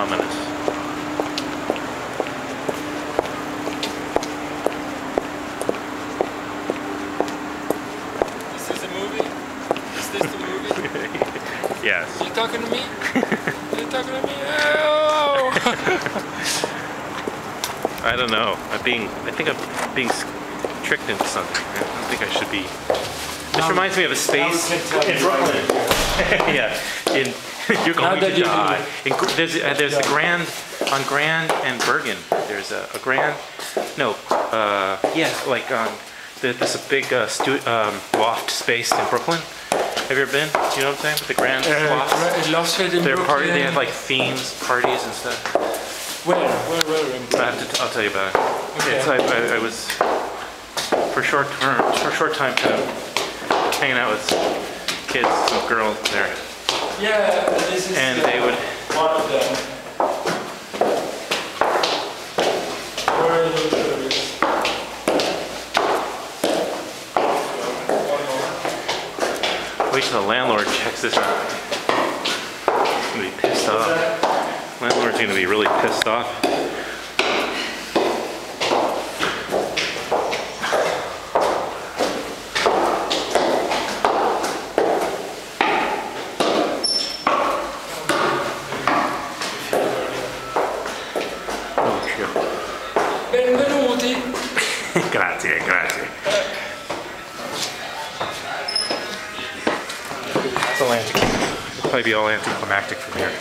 ominous. Is this a movie? Is this the movie? Yes. Are you talking to me? Are you talking to me? Oh! I don't know. I think I'm being tricked into something. I don't think I should be. This reminds me of a space in Brooklyn. Yeah, you're going to die. There's the Grand on Grand and Bergen. There's a Grand. No, yeah, like there's a big loft space in Brooklyn. Have you ever been? You know what I'm saying? With the Grand lofts. They have like themes, parties and stuff. Where in I'll tell you about it. Okay. I was for a short time hanging out with kids, some girls there. Yeah, this is and they would one of them. Where are you? wait till the landlord checks this out. He's gonna be pissed off. Landlord's gonna be really pissed off. Benvenuti. Grazie, grazie. That's all it'll probably be all anticlimactic from here.